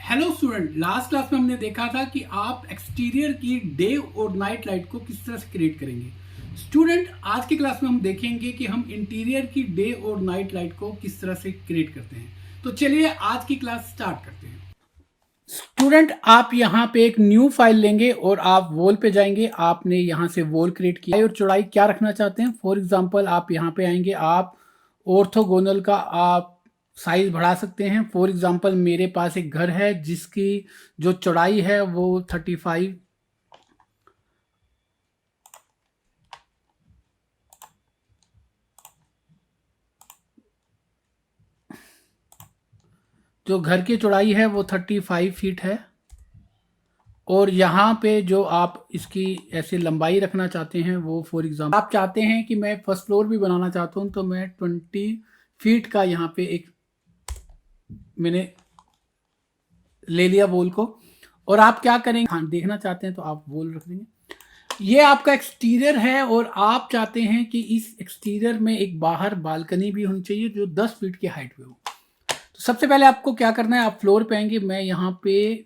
Hello student, last class में हमने देखा था कि आप एक्सटीरियर की डे और नाइट लाइट को किस तरह से क्रिएट करेंगे। स्टूडेंट, आज की क्लास में हम देखेंगे कि हम इंटीरियर की डे और नाइट लाइट को किस तरह से क्रिएट करते हैं। तो चलिए आज की क्लास स्टार्ट करते हैं। स्टूडेंट, आप यहाँ पे एक न्यू फाइल लेंगे और आप वॉल पे जाएंगे। आपने यहाँ से वॉल क्रिएट किया और चौड़ाई क्या रखना चाहते हैं। फॉर एग्जांपल आप यहाँ पे आएंगे, आप ऑर्थोगोनल का आप साइज बढ़ा सकते हैं। फॉर एग्जांपल मेरे पास एक घर है जिसकी जो चौड़ाई है वो 35 जो घर की चौड़ाई है वो 35 फीट है। और यहाँ पे जो आप इसकी ऐसे लंबाई रखना चाहते हैं वो फॉर एग्जाम्पल आप चाहते हैं कि मैं फर्स्ट फ्लोर भी बनाना चाहता हूँ, तो मैं 20 फीट का यहाँ पे एक मैंने ले लिया वॉल को। और आप क्या करेंगे, हाँ देखना चाहते हैं तो आप वॉल रख देंगे। ये आपका एक्सटीरियर है और आप चाहते हैं कि इस एक्सटीरियर में एक बाहर बालकनी भी होनी चाहिए जो 10 फीट की हाइट पे हो। तो सबसे पहले आपको क्या करना है, आप फ्लोर पे आएंगे। मैं यहाँ पे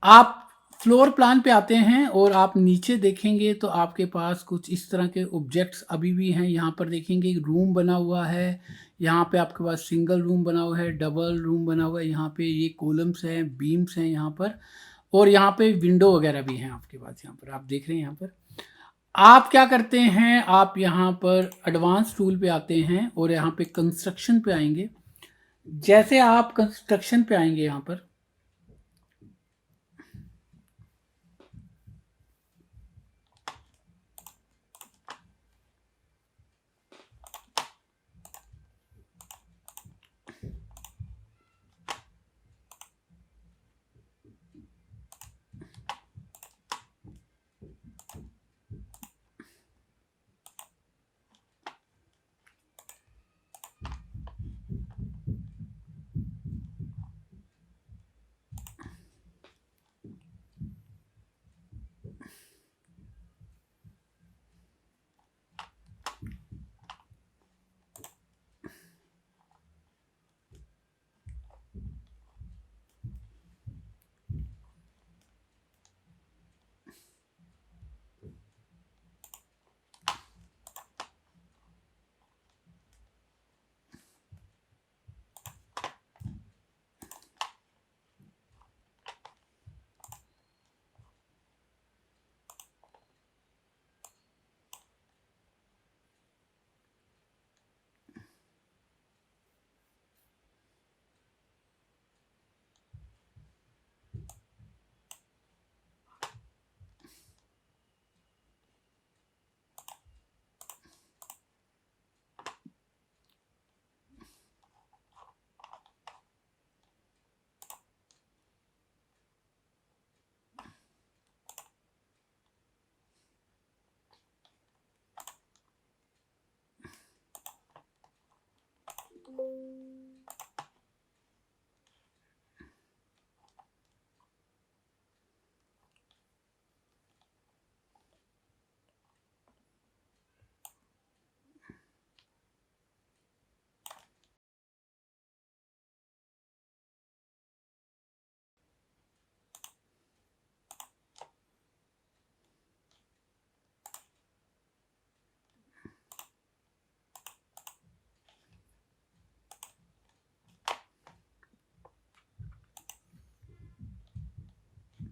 आप फ्लोर प्लान पे आते हैं और आप नीचे देखेंगे तो आपके पास कुछ इस तरह के ऑब्जेक्ट्स अभी भी हैं। यहाँ पर देखेंगे एक रूम बना हुआ है, यहाँ पे आपके पास सिंगल रूम बना हुआ है, डबल रूम बना हुआ है, यहाँ पे ये कॉलम्स हैं, बीम्स हैं यहाँ पर, और यहाँ पे विंडो वगैरह भी हैं आपके पास। यहाँ पर आप देख रहे हैं, यहाँ पर आप क्या करते हैं, आप यहाँ पर एडवांस टूल पे आते हैं और यहाँ पे कंस्ट्रक्शन पे आएंगे। जैसे आप कंस्ट्रक्शन पे आएंगे यहाँ पर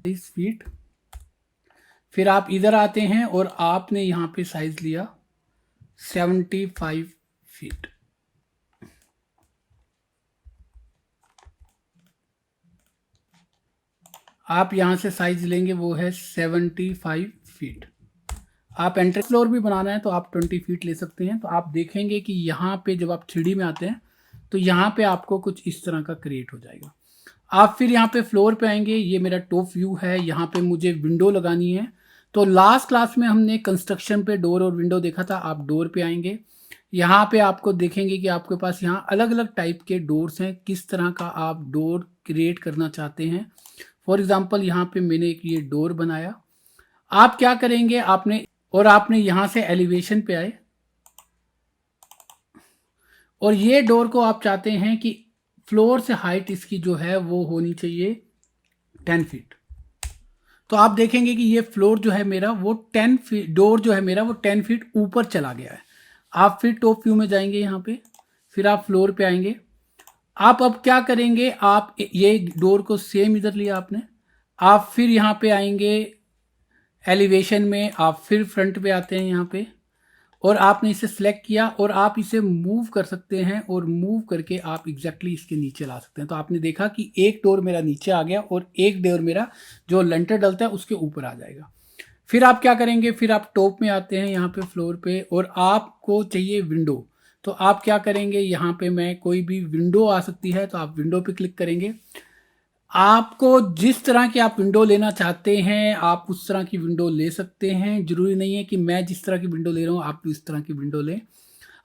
फीट, फिर आप इधर आते हैं और आपने यहाँ पे साइज लिया 75 फीट। आप यहाँ से साइज लेंगे वो है 75 फीट। आप एंट्री फ्लोर भी बनाना है तो आप 20 फीट ले सकते हैं। तो आप देखेंगे कि यहाँ पे जब आप 3D में आते हैं तो यहाँ पे आपको कुछ इस तरह का क्रिएट हो जाएगा। आप फिर यहाँ पे फ्लोर पे आएंगे, ये मेरा टॉप व्यू है, यहाँ पे मुझे विंडो लगानी है। तो लास्ट क्लास में हमने कंस्ट्रक्शन पे डोर और विंडो देखा था। आप डोर पे आएंगे, यहाँ पे आपको देखेंगे कि आपके पास यहाँ अलग अलग टाइप के डोर्स हैं। किस तरह का आप डोर क्रिएट करना चाहते हैं। फॉर एग्जाम्पल यहाँ पे मैंने एक ये डोर बनाया। आप क्या करेंगे, आपने यहाँ से एलिवेशन पे आए और ये डोर को आप चाहते हैं कि फ्लोर से हाइट इसकी जो है वो होनी चाहिए 10 फीट। तो आप देखेंगे कि ये फ्लोर जो है मेरा वो 10 फीट, डोर जो है मेरा वो 10 फीट ऊपर चला गया है। आप फिर टॉप व्यू में जाएंगे यहाँ पे, फिर आप फ्लोर पे आएंगे। आप अब क्या करेंगे, आप ये डोर को सेम इधर लिया आपने, आप फिर यहाँ पे आएंगे एलिवेशन में, आप फिर फ्रंट पे आते हैं यहाँ पे और आपने इसे सिलेक्ट किया और आप इसे मूव कर सकते हैं और मूव करके आप एग्जैक्टली इसके नीचे ला सकते हैं। तो आपने देखा कि एक डोर मेरा नीचे आ गया और एक डोर मेरा जो लेंटर डलता है उसके ऊपर आ जाएगा। फिर आप क्या करेंगे, फिर आप टॉप में आते हैं यहाँ पे फ्लोर पे और आपको चाहिए विंडो। तो आप क्या करेंगे, यहाँ पे मैं कोई भी विंडो आ सकती है तो आप विंडो पे क्लिक करेंगे। आपको जिस तरह की आप विंडो लेना चाहते हैं आप उस तरह की विंडो ले सकते हैं। जरूरी नहीं है कि मैं जिस तरह की विंडो ले रहा हूँ आप भी इस तरह की विंडो लें।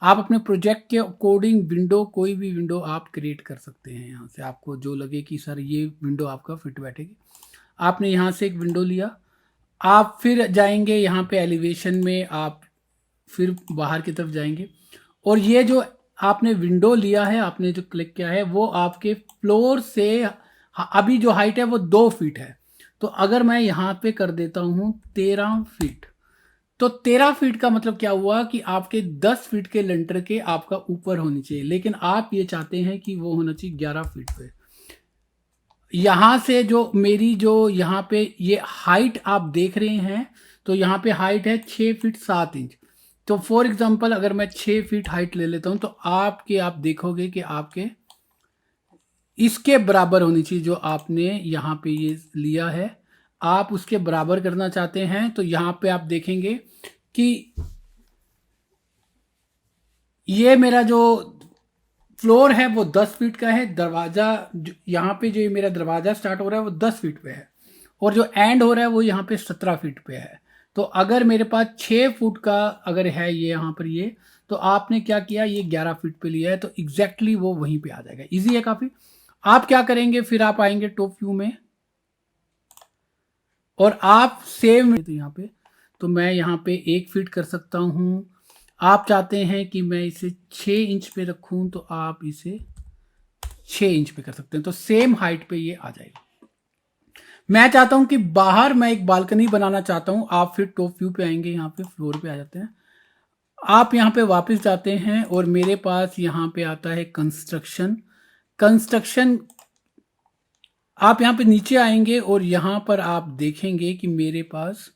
आप अपने प्रोजेक्ट के अकॉर्डिंग विंडो, कोई भी विंडो आप क्रिएट कर सकते हैं। यहाँ से आपको जो लगे कि सर ये विंडो आपका फिट बैठेगी, आपने यहाँ से एक विंडो लिया। आप फिर जाएंगे यहाँ पे एलिवेशन में, आप फिर बाहर की तरफ जाएंगे और ये जो आपने विंडो लिया है, आपने जो क्लिक किया है वो आपके फ्लोर से अभी जो हाइट है वो 2 फीट है। तो अगर मैं यहाँ पे कर देता हूँ 13 फीट, तो 13 फीट का मतलब क्या हुआ कि आपके 10 फीट के लेंटर के आपका ऊपर होनी चाहिए, लेकिन आप ये चाहते हैं कि वो होना चाहिए 11 फीट पे। यहाँ से जो मेरी जो यहाँ पे ये हाइट आप देख रहे हैं, तो यहाँ पे हाइट है 6 फीट 7 इंच। तो फॉर एग्जांपल अगर मैं 6 फीट हाइट ले लेता हूँ तो आप देखोगे कि आपके इसके बराबर होनी चाहिए। जो आपने यहाँ पे ये लिया है आप उसके बराबर करना चाहते हैं, तो यहाँ पे आप देखेंगे कि ये मेरा जो फ्लोर है वो 10 फीट का है। दरवाजा यहाँ पे जो मेरा दरवाजा स्टार्ट हो रहा है वो 10 फीट पे है और जो एंड हो रहा है वो यहाँ पे 17 फीट पे है। तो अगर मेरे पास 6 फुट का अगर है ये यहाँ पर ये, तो आपने क्या किया, ये 11 फीट पे लिया है तो एग्जैक्टली वो वहीं पे आ जाएगा। इजी है काफी। आप क्या करेंगे, फिर आप आएंगे टॉप व्यू में और आप सेम, तो यहाँ पे तो मैं यहाँ पे 1 फीट कर सकता हूँ। आप चाहते हैं कि मैं इसे 6 इंच पे रखूं तो आप इसे 6 इंच पे कर सकते हैं, तो सेम हाइट पे ये आ जाएगा। मैं चाहता हूं कि बाहर मैं एक बालकनी बनाना चाहता हूं, आप फिर टॉप व्यू पे आएंगे, यहाँ पे फ्लोर पे आ जाते हैं, आप यहाँ पे वापस जाते हैं और मेरे पास यहाँ पे आता है कंस्ट्रक्शन। आप यहाँ पे नीचे आएंगे और यहाँ पर आप देखेंगे कि मेरे पास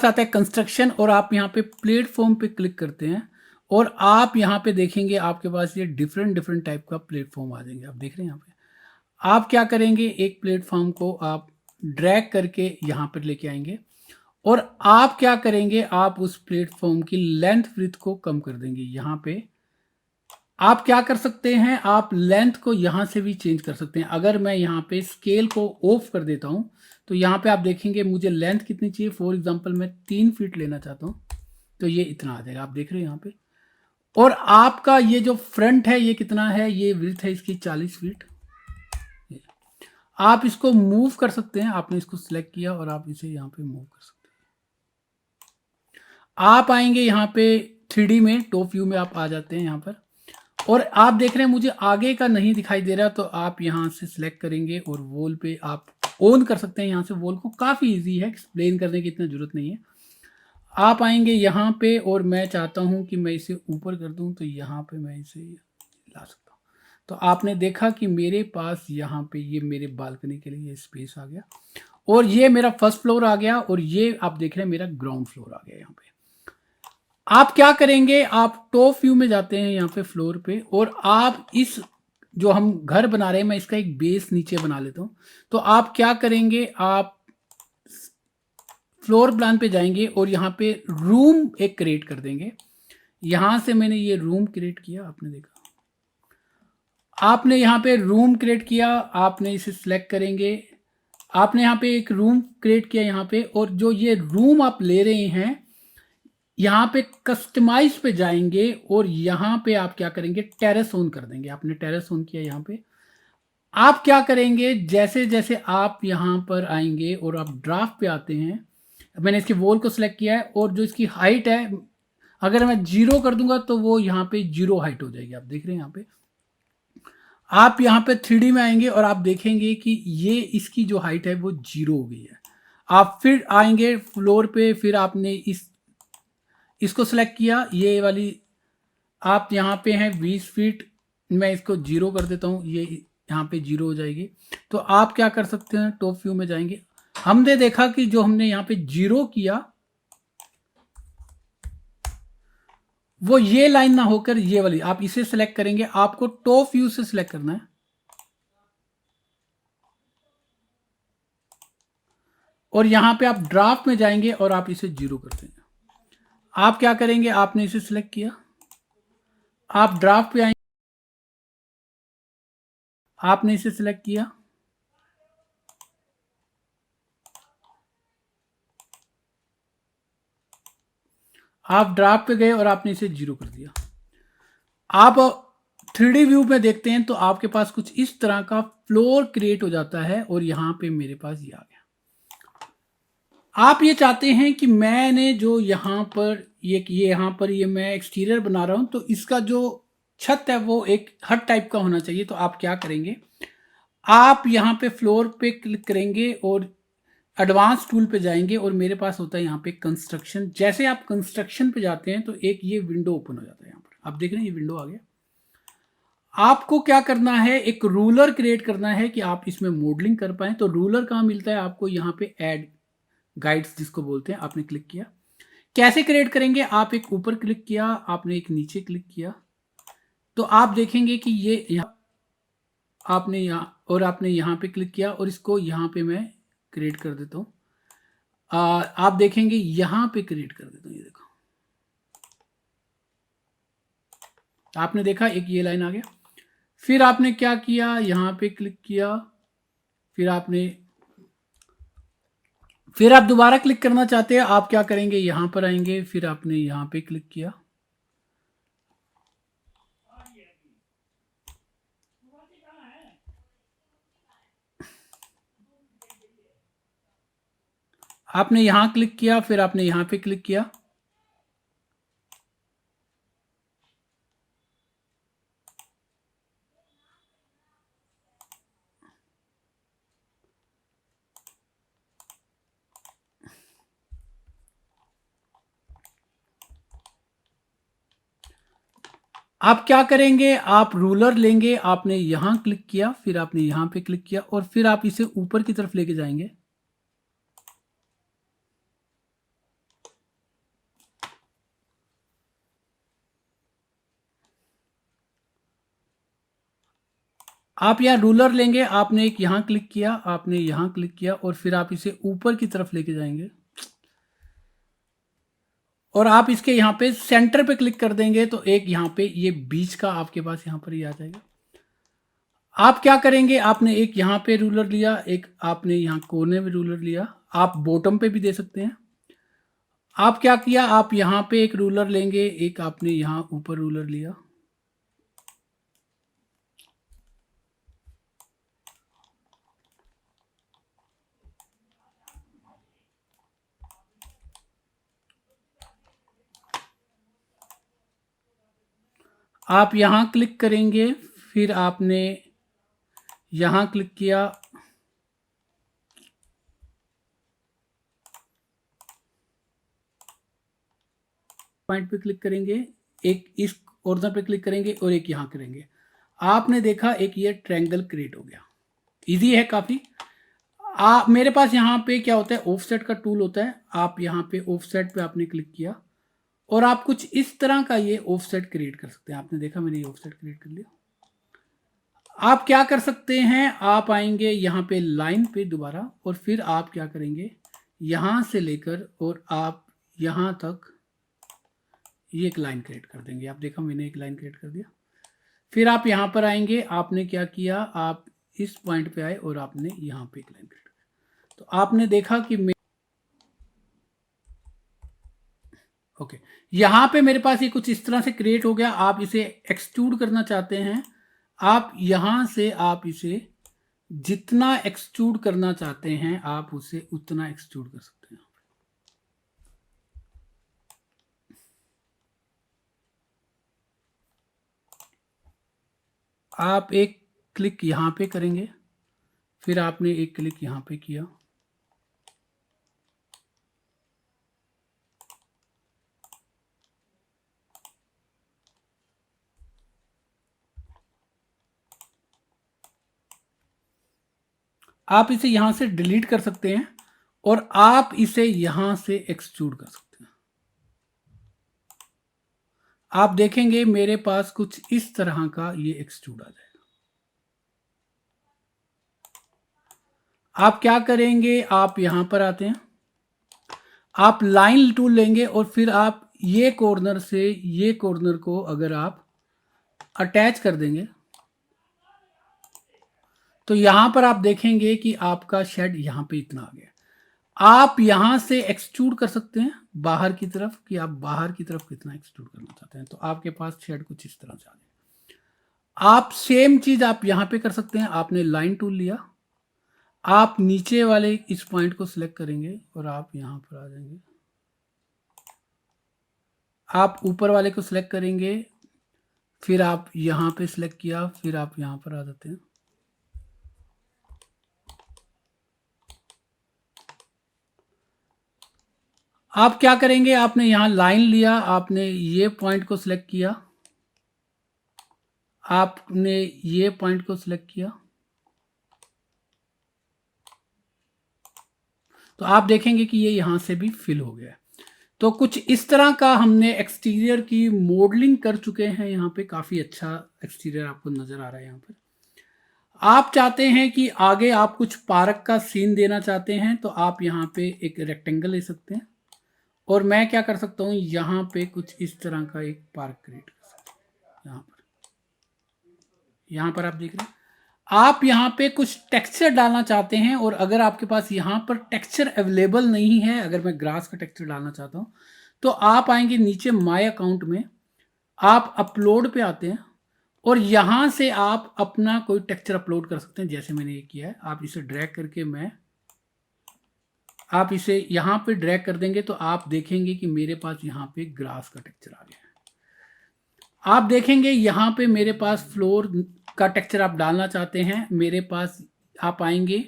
आता है कंस्ट्रक्शन और आप यहाँ पे प्लेटफॉर्म पे क्लिक करते हैं और आप यहाँ पे देखेंगे आपके पास ये डिफरेंट टाइप का प्लेटफॉर्म आ जाएंगे। आप देख रहे हैं यहाँ पे आप क्या करेंगे, एक प्लेटफॉर्म को आप ड्रैग करके यहाँ पर लेके आएंगे और आप क्या करेंगे, आप उस प्लेटफॉर्म की लेंथ विड्थ को कम कर देंगे। यहाँ पे आप क्या कर सकते हैं, आप लेंथ को यहां से भी चेंज कर सकते हैं। अगर मैं यहाँ पे स्केल को ऑफ कर देता हूं तो यहाँ पे आप देखेंगे मुझे लेंथ कितनी चाहिए। फॉर एग्जांपल मैं 3 फीट लेना चाहता हूं तो ये इतना आ जाएगा। आप देख रहे हैं यहाँ पे, और आपका ये जो फ्रंट है ये कितना है, ये विड्थ है इसकी 40 फीट। आप इसको मूव कर सकते हैं, आपने इसको सिलेक्ट किया और आप इसे यहाँ पे मूव कर सकते हैं। आप आएंगे यहाँ पे 3D में, टॉप व्यू में आप आ जाते हैं यहाँ पर और आप देख रहे हैं मुझे आगे का नहीं दिखाई दे रहा, तो आप यहाँ से सिलेक्ट करेंगे और वॉल पे आप ऑन कर सकते हैं। यहाँ से वॉल को काफ़ी इजी है, एक्सप्लेन करने की इतना ज़रूरत नहीं है। आप आएंगे यहाँ पे और मैं चाहता हूँ कि मैं इसे ऊपर कर दूँ तो यहाँ पे मैं इसे ला सकता हूँ। तो आपने देखा कि मेरे पास यहाँ पे ये मेरे बालकनी के लिए स्पेस आ गया और ये मेरा फर्स्ट फ्लोर आ गया और ये आप देख रहे हैं मेरा ग्राउंड फ्लोर आ गया। यहाँ पे आप क्या करेंगे, आप टॉप व्यू में जाते हैं यहाँ पे फ्लोर पे और आप इस जो हम घर बना रहे हैं, मैं इसका एक बेस नीचे बना लेता हूं। तो आप क्या करेंगे, आप फ्लोर प्लान पे जाएंगे और यहाँ पे रूम एक क्रिएट कर देंगे। यहां से मैंने ये रूम क्रिएट किया, आपने देखा, आपने यहाँ पे रूम क्रिएट किया, आपने इसे सिलेक्ट करेंगे, आपने यहाँ पे एक रूम क्रिएट किया यहाँ पे, और जो ये रूम आप ले रहे हैं यहाँ पे कस्टमाइज पे जाएंगे और यहाँ पे आप क्या करेंगे, टेरेस ऑन कर देंगे। आपने टेरेस ऑन किया यहाँ पे, आप क्या करेंगे, जैसे जैसे आप यहाँ पर आएंगे और आप ड्राफ्ट पे आते हैं, मैंने इसके वॉल को सिलेक्ट किया है और जो इसकी हाइट है अगर मैं 0 कर दूंगा तो वो यहाँ पे 0 हाइट हो जाएगी। आप देख रहे हैं यहाँ पे, आप यहाँ पे 3D में आएंगे और आप देखेंगे कि ये इसकी जो हाइट है वो 0 हो गई है। आप फिर आएंगे फ्लोर पे, फिर आपने इसको सिलेक्ट किया, ये वाली आप यहाँ पे हैं 20 फीट, मैं इसको 0 कर देता हूँ, ये यहाँ पे 0 हो जाएगी। तो आप क्या कर सकते हैं, टॉप व्यू में जाएंगे, हमने देखा कि जो हमने यहाँ पे 0 किया वो ये लाइन ना होकर ये वाली, आप इसे सिलेक्ट करेंगे, आपको टॉप व्यू से सिलेक्ट करना है और यहां पे आप ड्राफ्ट में जाएंगे और आप इसे 0 कर देंगे। आप क्या करेंगे, आपने इसे सिलेक्ट किया, आप ड्राफ्ट पे आएंगे, आपने इसे सिलेक्ट किया, आप ड्राफ्ट पे गए और आपने इसे 0 कर दिया। आप 3D व्यू में देखते हैं तो आपके पास कुछ इस तरह का फ्लोर क्रिएट हो जाता है और यहां पे मेरे पास ये आ गया। आप ये चाहते हैं कि मैंने जो यहां पर ये यहां पर ये मैं एक्सटीरियर बना रहा हूं तो इसका जो छत है वो एक हट टाइप का होना चाहिए। तो आप क्या करेंगे, आप यहां पे फ्लोर पे क्लिक करेंगे और एडवांस टूल पे जाएंगे और मेरे पास होता है यहाँ पे कंस्ट्रक्शन। जैसे आप कंस्ट्रक्शन पे जाते हैं तो एक ये विंडो ओपन हो जाता है। यहाँ पर आप देख रहे हैं ये विंडो आ गया। आपको क्या करना है, एक रूलर क्रिएट करना है कि आप इसमें मॉडलिंग कर पाए। तो रूलर कहाँ मिलता है आपको, यहाँ पे ऐड गाइड्स जिसको बोलते हैं, आपने क्लिक किया। कैसे क्रिएट करेंगे, आप एक ऊपर क्लिक किया, आपने एक नीचे क्लिक किया, तो आप देखेंगे कि ये यहाँ आपने यहाँ और आपने यहाँ पे क्लिक किया और इसको यहाँ पे मैं क्रिएट कर देता हूँ। आप देखेंगे यहाँ पे क्रिएट कर देता हूँ, ये देखो आपने देखा एक ये लाइन आ गया। फिर आपने क्या किया, यहाँ पे क्लिक किया, फिर आप दोबारा क्लिक करना चाहते हैं, आप क्या करेंगे, यहां पर आएंगे, फिर आपने यहां पे क्लिक किया, आपने यहां क्लिक किया, फिर आपने यहां पे क्लिक किया। आप क्या करेंगे, आप रूलर लेंगे, आपने यहां क्लिक किया, फिर आपने यहां पे क्लिक किया और फिर आप इसे ऊपर की तरफ लेके जाएंगे। आप यहां रूलर लेंगे, आपने एक यहां क्लिक किया, आपने यहां क्लिक किया और फिर आप इसे ऊपर की तरफ लेके जाएंगे और आप इसके यहाँ पे सेंटर पे क्लिक कर देंगे तो एक यहाँ पे ये बीच का आपके पास यहाँ पर ही आ जाएगा। आप क्या करेंगे, आपने एक यहाँ पे रूलर लिया, एक आपने यहाँ कोने में रूलर लिया, आप बॉटम पे भी दे सकते हैं। आप क्या किया, आप यहाँ पे एक रूलर लेंगे, एक आपने यहाँ ऊपर रूलर लिया, आप यहाँ क्लिक करेंगे, फिर आपने यहाँ क्लिक किया, पॉइंट पे क्लिक करेंगे, एक इस कॉर्नर पे क्लिक करेंगे और एक यहाँ करेंगे। आपने देखा एक ये ट्रायंगल क्रिएट हो गया। इजी है काफ़ी। मेरे पास यहाँ पे क्या होता है, ऑफसेट का टूल होता है, आप यहाँ पे ऑफसेट पे आपने क्लिक किया और आप कुछ इस तरह का ये ऑफसेट क्रिएट कर सकते हैं। आपने देखा मैंने ये ऑफसेट क्रिएट कर लिया। आप क्या कर सकते हैं, आप आएंगे यहाँ पे लाइन पे दोबारा और फिर आप क्या करेंगे, यहाँ से लेकर और आप यहाँ तक ये एक लाइन क्रिएट कर देंगे। आप देखा मैंने एक लाइन क्रिएट कर दिया। फिर आप यहाँ पर आएंगे, आपने क्या किया, आप इस पॉइंट पे आए और आपने यहाँ पे एक लाइन क्रिएट किया। तो आपने देखा कि ओके, यहाँ पे मेरे पास ये कुछ इस तरह से क्रिएट हो गया। आप इसे एक्सट्रूड करना चाहते हैं, आप यहाँ से आप इसे जितना एक्सट्रूड करना चाहते हैं आप उसे उतना एक्सट्रूड कर सकते हैं। आप एक क्लिक यहाँ पे करेंगे, फिर आपने एक क्लिक यहाँ पे किया, आप इसे यहां से डिलीट कर सकते हैं और आप इसे यहां से एक्सट्रूड कर सकते हैं। आप देखेंगे मेरे पास कुछ इस तरह का ये एक्सट्रूड आ जाएगा। आप क्या करेंगे, आप यहां पर आते हैं, आप लाइन टूल लेंगे और फिर आप ये कॉर्नर से ये कॉर्नर को अगर आप अटैच कर देंगे तो यहां पर आप देखेंगे कि आपका शेड यहां पे इतना आ गया। आप यहां से एक्सट्रूड कर सकते हैं बाहर की तरफ, कि आप बाहर की तरफ कितना एक्सट्रूड करना चाहते हैं, तो आपके पास शेड कुछ इस तरह से आ जाए। आप सेम चीज आप यहां पे कर सकते हैं। आपने लाइन टूल लिया, आप नीचे वाले इस पॉइंट को सिलेक्ट करेंगे और आप यहां पर आ जाएंगे, आप ऊपर वाले को सिलेक्ट करेंगे, फिर आप यहां पे सिलेक्ट किया, फिर आप यहां पर आ जाते हैं। आप क्या करेंगे, आपने यहां लाइन लिया, आपने ये पॉइंट को सिलेक्ट किया, आपने ये पॉइंट को सिलेक्ट किया, तो आप देखेंगे कि ये यहां से भी फिल हो गया। तो कुछ इस तरह का हमने एक्सटीरियर की मॉडलिंग कर चुके हैं। यहाँ पे काफी अच्छा एक्सटीरियर आपको नजर आ रहा है। यहाँ पर आप चाहते हैं कि आगे आप कुछ पार्क का सीन देना चाहते हैं, तो आप यहाँ पे एक रेक्टेंगल ले सकते हैं और मैं क्या कर सकता हूँ, यहाँ पे कुछ इस तरह का एक पार्क क्रिएट कर सकता हूँ। यहाँ पर आप देख रहे हैं, आप यहाँ पे कुछ टेक्सचर डालना चाहते हैं और अगर आपके पास यहाँ पर टेक्सचर अवेलेबल नहीं है, अगर मैं ग्रास का टेक्सचर डालना चाहता हूँ, तो आप आएंगे नीचे माय अकाउंट में, आप अपलोड पे आते हैं और यहां से आप अपना कोई टेक्सचर अपलोड कर सकते हैं। जैसे मैंने ये किया है, आप इसे ड्रैग करके आप इसे यहां पे ड्रैग कर देंगे तो आप देखेंगे कि मेरे पास यहां पे ग्रास का टेक्सचर आ गया है। आप देखेंगे यहां पे मेरे पास फ्लोर का टेक्सचर आप डालना चाहते हैं, मेरे पास आप आएंगे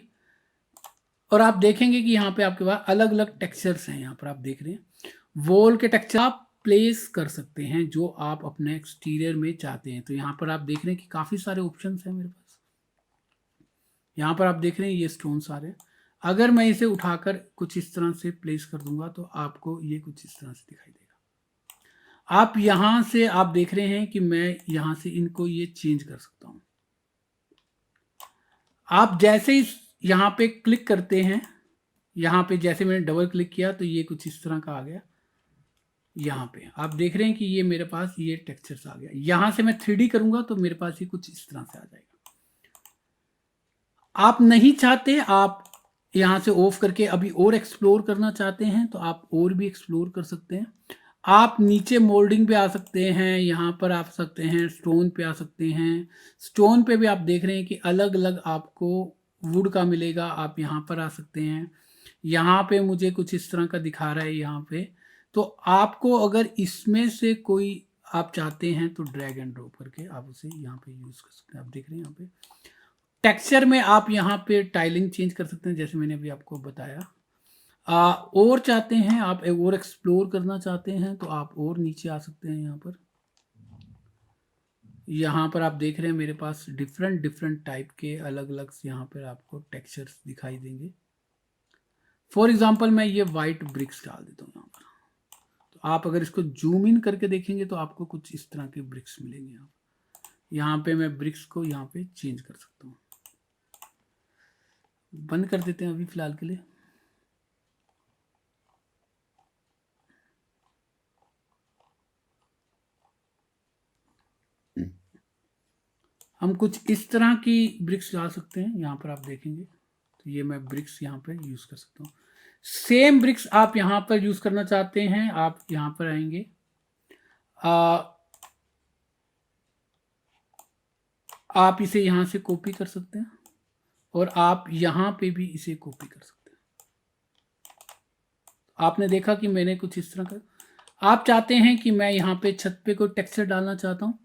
और आप देखेंगे कि यहाँ पे आपके पास अलग अलग टेक्सचर्स हैं। यहाँ पर आप देख रहे हैं वॉल के टेक्सचर आप प्लेस कर सकते हैं जो आप अपने एक्सटीरियर में चाहते हैं। तो यहाँ पर आप देख रहे हैं कि काफ़ी सारे ऑप्शंस हैं मेरे पास। यहाँ पर आप देख रहे हैं ये स्टोन सारे, अगर मैं इसे उठाकर कुछ इस तरह से प्लेस कर दूंगा तो आपको ये कुछ इस तरह से दिखाई देगा। आप यहाँ से आप देख रहे हैं कि मैं यहाँ से इनको ये चेंज कर सकता हूँ। आप जैसे ही यहाँ पे क्लिक करते हैं, यहाँ पे जैसे मैंने डबल क्लिक किया तो ये कुछ इस तरह का आ गया। यहाँ पे आप देख रहे हैं कि ये मेरे पास ये टेक्सचर्स आ गया। यहां से मैं 3D करूंगा तो मेरे पास ये कुछ इस तरह से आ जाएगा। आप नहीं चाहते, आप यहां से ऑफ करके अभी और एक्सप्लोर करना चाहते हैं तो आप और भी एक्सप्लोर कर सकते हैं। आप नीचे मोल्डिंग पे आ सकते हैं, यहाँ पर आ सकते हैं, स्टोन पे आ सकते हैं। स्टोन पे भी आप देख रहे हैं कि अलग अलग आपको वुड का मिलेगा, आप यहाँ पर आ सकते हैं। यहाँ पे मुझे कुछ इस तरह का दिखा रहा है यहाँ पे, तो आपको अगर इसमें से कोई आप चाहते हैं तो ड्रैग एंड ड्रॉप करके आप उसे यहाँ पे यूज कर सकते हैं। आप देख रहे हैं यहाँ पे टेक्सचर में आप यहाँ पे टाइलिंग चेंज कर सकते हैं जैसे मैंने अभी आपको बताया। और चाहते हैं आप और एक्सप्लोर करना चाहते हैं तो आप और नीचे आ सकते हैं। यहाँ पर आप देख रहे हैं मेरे पास डिफरेंट डिफरेंट टाइप के अलग अलग यहाँ पर आपको टेक्सचर्स दिखाई देंगे। फॉर एग्जांपल मैं ये वाइट ब्रिक्स डाल देता हूँ यहाँ पर, तो आप अगर इसको जूम इन करके देखेंगे तो आपको कुछ इस तरह के ब्रिक्स मिलेंगे। यहाँ पे मैं ब्रिक्स को यहाँ पे चेंज कर सकता हूँ। बंद कर देते हैं अभी फिलहाल के लिए। हम कुछ इस तरह की ब्रिक्स डाल सकते हैं। यहाँ पर आप देखेंगे तो ये मैं ब्रिक्स यहाँ पे यूज कर सकता हूँ। सेम ब्रिक्स आप यहाँ पर यूज करना चाहते हैं, आप यहाँ पर आएंगे, आप इसे यहाँ से कॉपी कर सकते हैं और आप यहाँ पे भी इसे कॉपी कर सकते हैं। आपने देखा कि मैंने कुछ इस तरह का, आप चाहते हैं कि मैं यहाँ पे छत पे कोई टेक्सचर डालना चाहता हूँ,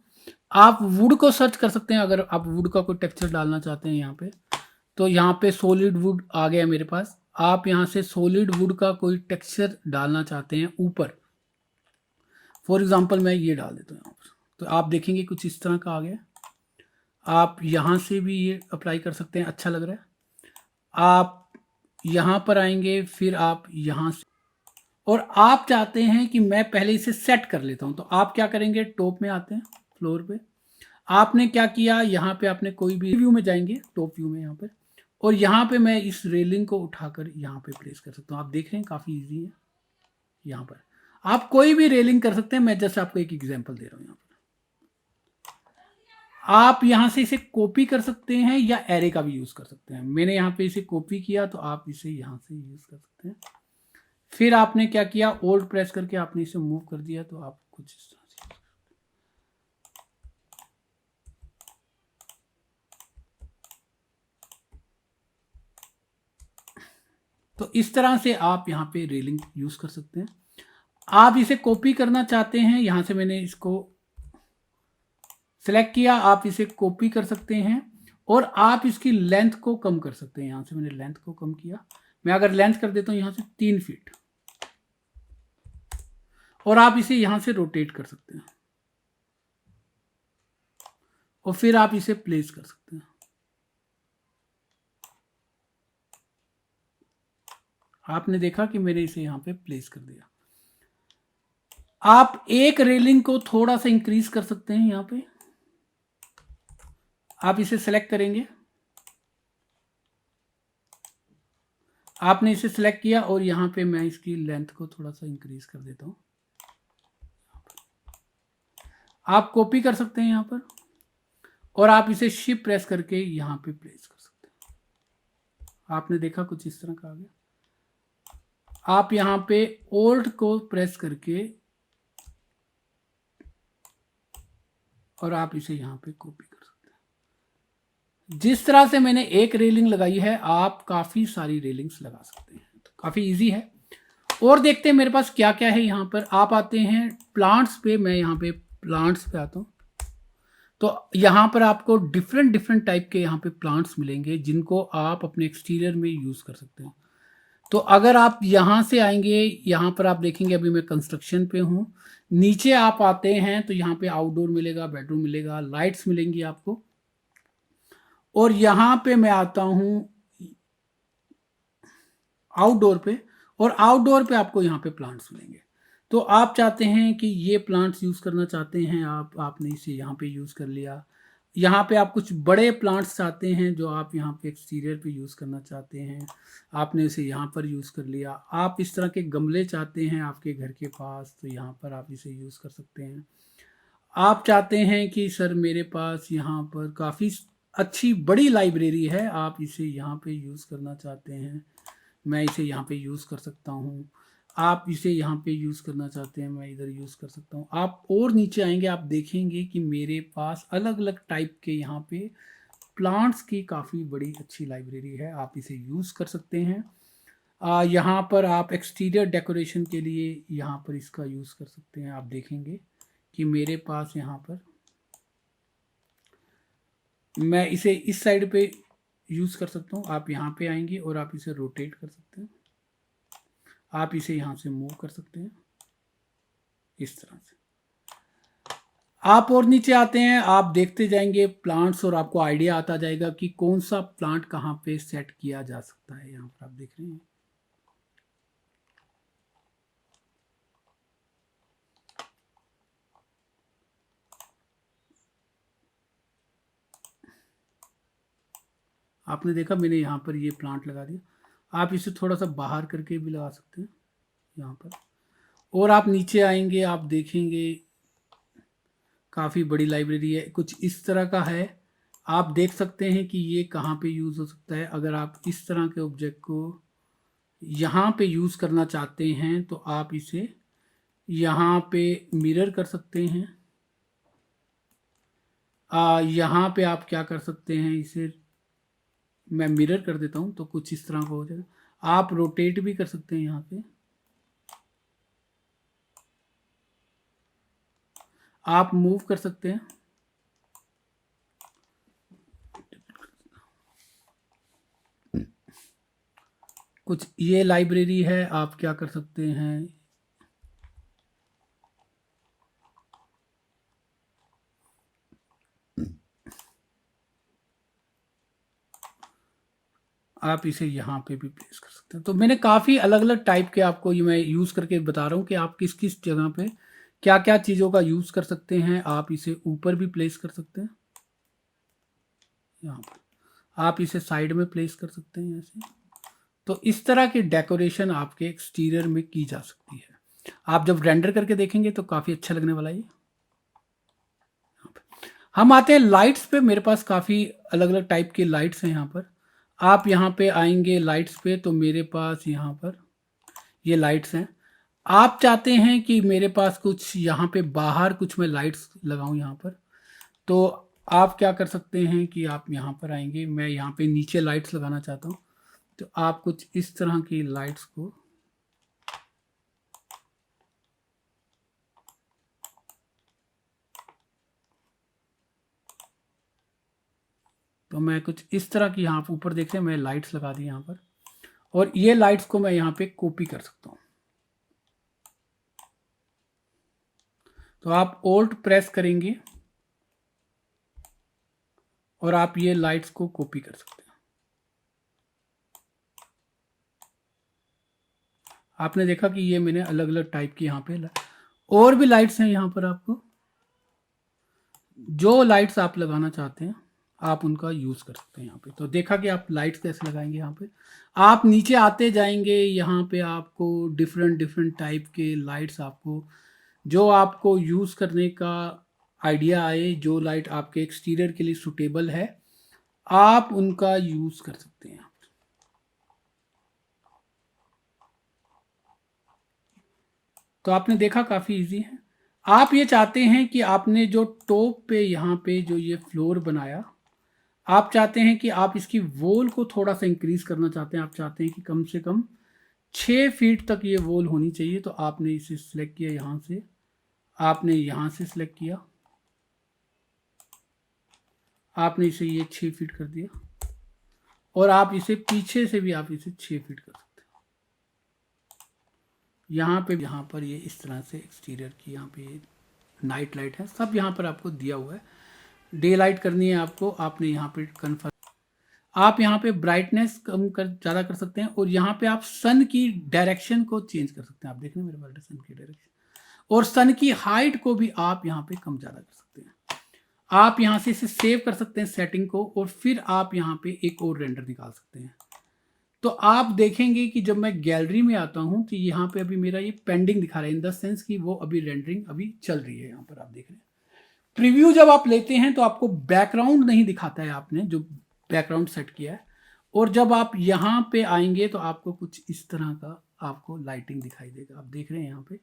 आप वुड को सर्च कर सकते हैं, अगर आप वुड का कोई टेक्सचर डालना चाहते हैं यहाँ पे, तो यहाँ पे सॉलिड वुड आ गया मेरे पास। आप यहाँ से सॉलिड वुड का कोई टेक्सचर डालना चाहते हैं ऊपर, फॉर एग्जांपल मैं ये डाल देता हूँ यहाँ पर, तो आप देखेंगे कुछ इस तरह का आ गया। आप यहाँ से भी ये अप्लाई कर सकते हैं, अच्छा लग रहा है। आप यहाँ पर आएंगे, फिर आप यहाँ से, और आप चाहते हैं कि मैं पहले इसे सेट कर लेता हूँ, तो आप क्या करेंगे, टॉप में आते हैं, फ्लोर पे आपने क्या किया, यहाँ पे आपने कोई भी व्यू में जाएंगे, टॉप व्यू में यहाँ पर, और यहाँ पे मैं इस रेलिंग को उठाकर यहाँ पे प्लेस कर सकता हूँ। आप देख रहे हैं काफ़ी इजी है। यहाँ पर आप कोई भी रेलिंग कर सकते हैं, मैं जस्ट आपको एक एग्जांपल दे रहा हूँ। यहाँ पर आप यहाँ से इसे कॉपी कर सकते हैं या एरे का भी यूज़ कर सकते हैं। मैंने यहाँ पे इसे कॉपी किया, तो आप इसे यहाँ से यूज़ कर सकते हैं। फिर आपने क्या किया, ओल्ड प्रेस करके आपने इसे मूव कर दिया, तो आप कुछ इस तरह से, तो इस तरह से आप यहाँ पे रेलिंग यूज़ कर सकते हैं। आप इसे कॉपी करना चाहते हैं, यहाँ से मैंने इसको सेलेक्ट किया, आप इसे कॉपी कर सकते हैं और आप इसकी लेंथ को कम कर सकते हैं। यहाँ से मैंने लेंथ को कम किया, मैं अगर लेंथ कर देता हूँ यहाँ से 3 फीट, और आप इसे यहाँ से रोटेट कर सकते हैं और फिर आप इसे प्लेस कर सकते हैं। आपने देखा कि मैंने इसे यहाँ पे प्लेस कर दिया। आप एक रेलिंग को थोड़ा सा इंक्रीज कर सकते हैं। यहाँ पे आप इसे सेलेक्ट करेंगे, आपने इसे सेलेक्ट किया और यहाँ पे मैं इसकी लेंथ को थोड़ा सा इंक्रीज कर देता हूँ। आप कॉपी कर सकते हैं यहाँ पर, और आप इसे शिफ्ट प्रेस करके यहाँ पे प्लेस कर सकते हैं। आपने देखा कुछ इस तरह का आ गया। आप यहाँ पे ओल्ड को प्रेस करके और आप इसे यहाँ पे कॉपी कर सकते हैं। जिस तरह से मैंने एक रेलिंग लगाई है, आप काफ़ी सारी रेलिंग्स लगा सकते हैं, तो काफ़ी इजी है। और देखते हैं मेरे पास क्या क्या है। यहाँ पर आप आते हैं प्लांट्स पे, मैं यहाँ पे प्लांट्स पे आता हूँ, तो यहाँ पर आपको डिफरेंट टाइप के यहाँ पे प्लांट्स मिलेंगे जिनको आप अपने एक्सटीरियर में यूज़ कर सकते हैं। तो अगर आप यहाँ से आएंगे, यहाँ पर आप देखेंगे अभी मैं कंस्ट्रक्शन पे हूँ, नीचे आप आते हैं तो यहाँ पे आउटडोर मिलेगा, बेडरूम मिलेगा, लाइट्स मिलेंगी आपको, और यहाँ पे मैं आता हूँ आउटडोर पे, और आउटडोर पे आपको यहाँ पे प्लांट्स मिलेंगे। तो आप चाहते हैं कि ये प्लांट्स यूज़ करना चाहते हैं आपने इसे यहाँ पे यूज़ कर लिया। यहाँ पे आप कुछ बड़े प्लांट्स चाहते हैं जो आप यहाँ पे एक्सटीरियर पे यूज़ करना चाहते हैं, आपने इसे यहाँ पर यूज़ कर लिया। आप इस तरह के गमले चाहते हैं आपके घर के पास, तो यहाँ पर आप इसे यूज़ कर सकते हैं। आप चाहते हैं कि सर मेरे पास यहाँ पर काफ़ी अच्छी बड़ी लाइब्रेरी है, आप इसे यहाँ पे यूज़ करना चाहते हैं, मैं इसे यहाँ पे यूज़ कर सकता हूँ। आप इसे यहाँ पे यूज़ करना चाहते हैं, मैं इधर यूज़ कर सकता हूँ। आप और नीचे आएंगे, आप देखेंगे कि मेरे पास अलग अलग टाइप के यहाँ पे प्लांट्स की काफ़ी बड़ी अच्छी लाइब्रेरी है, आप इसे यूज़ कर सकते हैं। यहाँ पर आप एक्सटीरियर डेकोरेशन के लिए यहाँ पर इसका यूज़ कर सकते हैं। आप देखेंगे कि मेरे पास यहाँ पर मैं इसे इस साइड पे यूज़ कर सकता हूँ। आप यहाँ पे आएंगे और आप इसे रोटेट कर सकते हैं, आप इसे यहाँ से मूव कर सकते हैं इस तरह से। आप और नीचे आते हैं, आप देखते जाएंगे प्लांट्स और आपको आइडिया आता जाएगा कि कौन सा प्लांट कहाँ पे सेट किया जा सकता है। यहाँ पर आप देख रहे हैं, आपने देखा मैंने यहाँ पर ये प्लांट लगा दिया। आप इसे थोड़ा सा बाहर करके भी लगा सकते हैं यहाँ पर, और आप नीचे आएंगे, आप देखेंगे काफ़ी बड़ी लाइब्रेरी है, कुछ इस तरह का है। आप देख सकते हैं कि ये कहाँ पे यूज़ हो सकता है। अगर आप इस तरह के ऑब्जेक्ट को यहाँ पे यूज़ करना चाहते हैं तो आप इसे यहाँ पे मिरर कर सकते हैं। यहाँ पे आप क्या कर सकते हैं, इसे मैं मिरर कर देता हूँ तो कुछ इस तरह का हो जाएगा। आप रोटेट भी कर सकते हैं, यहाँ पे आप मूव कर सकते हैं। कुछ ये लाइब्रेरी है, आप क्या कर सकते हैं, आप इसे यहाँ पे भी प्लेस कर सकते हैं। तो मैंने काफ़ी अलग अलग टाइप के आपको ये मैं यूज़ करके बता रहा हूँ कि आप किस किस जगह पे क्या क्या चीज़ों का यूज़ कर सकते हैं। आप इसे ऊपर भी प्लेस कर सकते हैं, यहाँ पर आप इसे साइड में प्लेस कर सकते हैं ऐसे। तो इस तरह की डेकोरेशन आपके एक्सटीरियर में की जा सकती है। आप जब रेंडर करके देखेंगे तो काफ़ी अच्छा लगने वाला है। हम आते हैं लाइट्स पे। मेरे पास काफ़ी अलग अलग टाइप की लाइट्स हैं यहाँ पर। आप यहाँ पे आएंगे लाइट्स पे, तो मेरे पास यहाँ पर ये लाइट्स हैं। आप चाहते हैं कि मेरे पास कुछ यहाँ पे बाहर कुछ मैं लाइट्स लगाऊं यहाँ पर, तो आप क्या कर सकते हैं कि आप यहाँ पर आएंगे। मैं यहाँ पे नीचे लाइट्स लगाना चाहता हूँ, तो आप कुछ इस तरह की लाइट्स को, तो मैं कुछ इस तरह की, यहाँ ऊपर देख रहे हैं मैं लाइट्स लगा दी यहाँ पर, और ये लाइट्स को मैं यहाँ पे कॉपी कर सकता हूँ। तो आप ओल्ट प्रेस करेंगे और आप ये लाइट्स को कॉपी कर सकते हैं। आपने देखा कि ये मैंने अलग अलग टाइप की यहाँ पे और भी लाइट्स हैं यहाँ पर। आपको जो लाइट्स आप लगाना चाहते हैं आप उनका यूज़ कर सकते हैं यहाँ पे। तो देखा कि आप लाइट्स कैसे लगाएंगे। यहाँ पे आप नीचे आते जाएंगे, यहाँ पे आपको डिफरेंट डिफरेंट टाइप के लाइट्स, आपको जो आपको यूज़ करने का आइडिया आए, जो लाइट आपके एक्सटीरियर के लिए सूटेबल है, आप उनका यूज़ कर सकते हैं। तो आपने देखा काफ़ी इजी है। आप ये चाहते हैं कि आपने जो टॉप पे यहाँ पे जो ये फ्लोर बनाया, आप चाहते हैं कि आप इसकी वॉल को थोड़ा सा इंक्रीज करना चाहते हैं। आप चाहते हैं कि कम से कम 6 फीट तक ये वॉल होनी चाहिए। तो आपने इसे सिलेक्ट किया, यहाँ से आपने यहाँ से सिलेक्ट किया, आपने इसे ये 6 फीट कर दिया, और आप इसे पीछे से भी आप इसे 6 फीट कर सकते हैं। यहाँ पर ये इस तरह से एक्सटीरियर की यहाँ पे नाइट लाइट है, सब यहाँ पर आपको दिया हुआ है। डे लाइट करनी है आपको, आपने यहाँ पे कन्फर्म, आप यहाँ पे ब्राइटनेस कम कर ज़्यादा कर सकते हैं, और यहाँ पे आप सन की डायरेक्शन को चेंज कर सकते हैं। आप देख रहे हैं मेरे पास सन की डायरेक्शन, और सन की हाइट को भी आप यहाँ पे कम ज़्यादा कर सकते हैं। आप यहाँ से इसे सेव कर सकते हैं सेटिंग को, और फिर आप यहाँ पे एक और रेंडर निकाल सकते हैं। तो आप देखेंगे कि जब मैं गैलरी में आता हूँ तो यहाँ पे अभी मेरा ये पेंडिंग दिखा रहा है, इन द सेंस कि वो अभी रेंडरिंग अभी चल रही है। यहाँ पर आप देख रहे हैं प्रीव्यू जब आप लेते हैं तो आपको बैकग्राउंड नहीं दिखाता है, आपने जो बैकग्राउंड सेट किया है। और जब आप यहाँ पे आएंगे तो आपको कुछ इस तरह का आपको लाइटिंग दिखाई देगा। आप देख रहे हैं यहाँ पे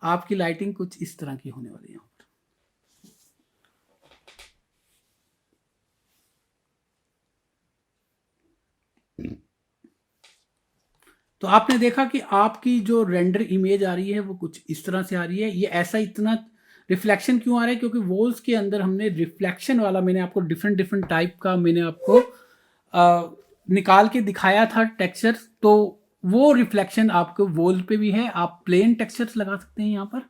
आपकी लाइटिंग कुछ इस तरह की होने वाली है यहाँ पर। तो आपने देखा कि आपकी जो रेंडर इमेज आ रही है वो कुछ इस तरह से आ रही है। ये ऐसा इतना रिफ्लेक्शन क्यों आ रहा है, क्योंकि वॉल्स के अंदर हमने रिफ्लेक्शन वाला, मैंने आपको डिफरेंट डिफरेंट टाइप का मैंने आपको निकाल के दिखाया था टेक्सचर। तो वो रिफ्लेक्शन आपको वॉल पे भी है। आप प्लेन टेक्सचर्स लगा सकते हैं यहाँ पर,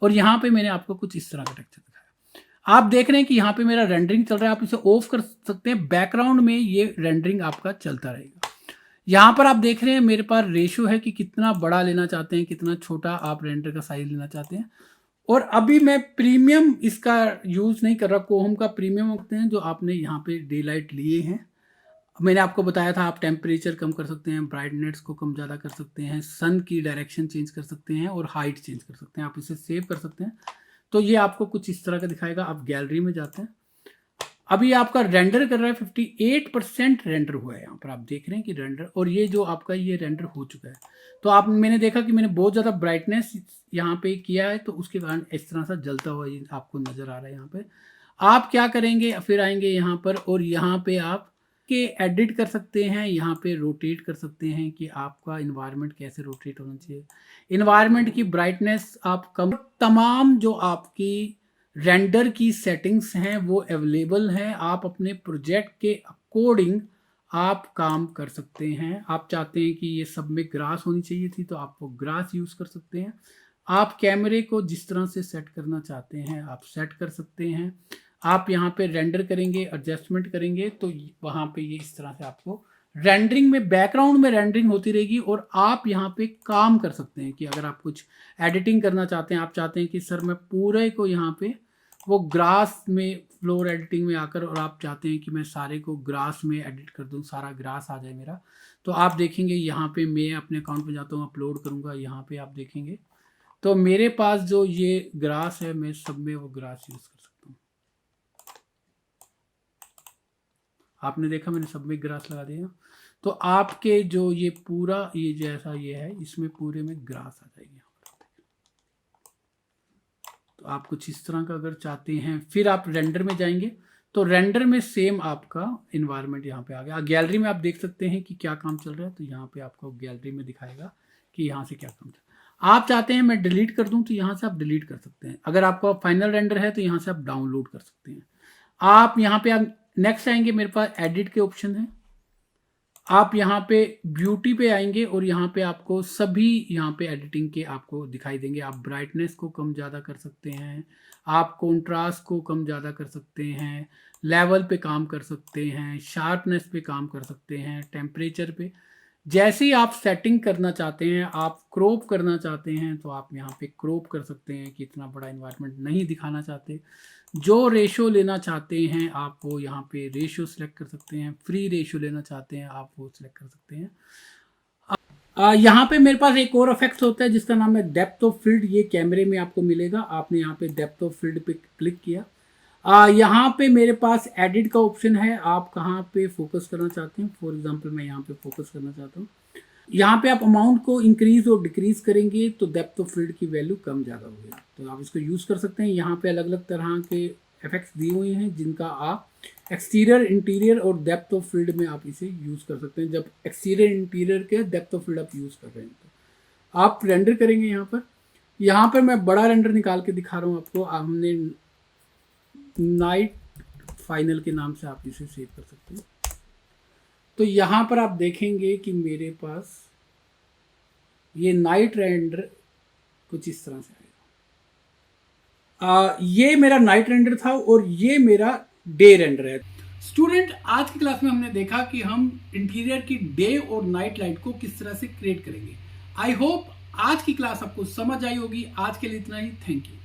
और यहाँ पे मैंने आपको कुछ इस तरह का टेक्सचर दिखाया। आप देख रहे हैं कि यहाँ पे मेरा रेंडरिंग चल रहा है। आप इसे ऑफ कर सकते हैं, बैकग्राउंड में ये रेंडरिंग आपका चलता रहेगा। यहाँ पर आप देख रहे हैं मेरे पास रेशियो है कि कितना बड़ा लेना चाहते हैं, कितना छोटा आप रेंडर का साइज लेना चाहते हैं। और अभी मैं प्रीमियम इसका यूज़ नहीं कर रहा, कोहम का प्रीमियम होते हैं जो आपने यहाँ पे डे लाइट लिए हैं। मैंने आपको बताया था आप टेम्परेचर कम कर सकते हैं, ब्राइटनेस को कम ज़्यादा कर सकते हैं, सन की डायरेक्शन चेंज कर सकते हैं, और हाइट चेंज कर सकते हैं। आप इसे सेव कर सकते हैं। तो ये आपको कुछ इस तरह का दिखाएगा। आप गैलरी में जाते हैं, अभी आपका रेंडर कर रहा है 58% रेंडर हुआ है। यहाँ पर आप देख रहे हैं कि रेंडर, और ये जो आपका ये रेंडर हो चुका है। तो आप, मैंने देखा कि मैंने बहुत ज़्यादा ब्राइटनेस यहाँ पे किया है, तो उसके कारण इस तरह से जलता हुआ ये आपको नज़र आ रहा है। यहाँ पे आप क्या करेंगे, फिर आएंगे यहाँ पर, और यहाँ पे आप के एडिट कर सकते हैं, यहाँ पे रोटेट कर सकते हैं कि आपका इन्वायरमेंट कैसे रोटेट होना चाहिए। इन्वायरमेंट की ब्राइटनेस आप कम, तमाम जो आपकी रेंडर की सेटिंग्स हैं वो अवेलेबल हैं। आप अपने प्रोजेक्ट के अकॉर्डिंग आप काम कर सकते हैं। आप चाहते हैं कि ये सब में ग्रास होनी चाहिए थी तो आप वो ग्रास यूज़ कर सकते हैं। आप कैमरे को जिस तरह से सेट करना चाहते हैं आप सेट कर सकते हैं। आप यहाँ पे रेंडर करेंगे, एडजस्टमेंट करेंगे तो वहाँ पे ये इस तरह से आपको रेंडरिंग में, बैकग्राउंड में रेंडरिंग होती रहेगी और आप यहाँ पे काम कर सकते हैं कि अगर आप कुछ एडिटिंग करना चाहते हैं, आप चाहते हैं कि सर मैं पूरे को यहाँ पे वो ग्रास में, फ्लोर एडिटिंग में आकर, और आप चाहते हैं कि मैं सारे को ग्रास में एडिट कर दूं, सारा ग्रास आ जाए मेरा, तो आप देखेंगे यहाँ पे मैं अपने अकाउंट में जाता हूँ, अपलोड करूँगा, यहाँ पे आप देखेंगे तो मेरे पास जो ये ग्रास है मैं सब में वो ग्रास यूज़ कर सकता हूँ। आपने देखा मैंने सब में ग्रास लगा दिया। तो आपके जो ये पूरा ये जैसा ये है इसमें पूरे में ग्रास आ जाएगी। तो आप कुछ इस तरह का अगर चाहते हैं, फिर आप रेंडर में जाएंगे तो रेंडर में सेम आपका इन्वायरमेंट यहाँ पे आ गया। गैलरी में आप देख सकते हैं कि क्या काम चल रहा है, तो यहाँ पे आपको गैलरी में दिखाएगा कि यहाँ से क्या काम चल रहा है। आप चाहते हैं मैं डिलीट कर दूं तो यहाँ से आप डिलीट कर सकते हैं। अगर आपका फाइनल रेंडर है तो यहाँ से आप डाउनलोड कर सकते हैं। आप यहाँ पे आप नेक्स्ट आएंगे, मेरे पास एडिट के ऑप्शन है। आप यहाँ पे ब्यूटी पे आएंगे और यहाँ पे आपको सभी यहाँ पे एडिटिंग के आपको दिखाई देंगे। आप ब्राइटनेस को कम ज़्यादा कर सकते हैं, आप कॉन्ट्रास्ट को कम ज़्यादा कर सकते हैं, लेवल पे काम कर सकते हैं, शार्पनेस पे काम कर सकते हैं, टेम्परेचर पे। जैसे ही आप सेटिंग करना चाहते हैं, आप क्रॉप करना चाहते हैं तो आप यहाँ पे क्रॉप कर सकते हैं कि इतना बड़ा इन्वायरमेंट नहीं दिखाना चाहते। जो रेशो लेना चाहते हैं आप वो यहाँ पे रेशो सेलेक्ट कर सकते हैं। फ्री रेशो लेना चाहते हैं आप वो सेलेक्ट कर सकते हैं। यहाँ पे मेरे पास एक और इफेक्ट होता है जिसका नाम है डेप्थ ऑफ फील्ड। ये कैमरे में आपको मिलेगा। आपने यहाँ पे डेप्थ ऑफ फील्ड पे क्लिक किया, यहाँ पे मेरे पास एडिट का ऑप्शन है। आप कहाँ पे फोकस करना चाहते हैं, फॉर एग्जांपल मैं यहाँ पे फोकस करना चाहता हूँ। यहाँ पे आप अमाउंट को इंक्रीज और डिक्रीज करेंगे तो डेप्थ ऑफ फील्ड की वैल्यू कम ज़्यादा होगी, तो आप इसको यूज़ कर सकते हैं। यहाँ पे अलग अलग तरह के इफेक्ट्स दिए हुए हैं जिनका आप एक्सटीरियर, इंटीरियर और डेप्थ ऑफ फील्ड में आप इसे यूज़ कर सकते हैं। जब एक्सटीरियर इंटीरियर के डेप्थ ऑफ फील्ड आप यूज़ कर रहे हैं तो आप रेंडर करेंगे। यहाँ पर मैं बड़ा रेंडर निकाल के दिखा रहा हूँ आपको। हमने नाइट फाइनल के नाम से आप इसे सेव कर सकते हैं। तो यहाँ पर आप देखेंगे कि मेरे पास ये नाइट रेंडर कुछ इस तरह से आएगा। ये मेरा नाइट रेंडर था और ये मेरा डे रेंडर है। स्टूडेंट, आज की क्लास में हमने देखा कि हम इंटीरियर की डे और नाइट लाइट को किस तरह से क्रिएट करेंगे। आई होप आज की क्लास आपको समझ आई होगी। आज के लिए इतना ही। Thank you.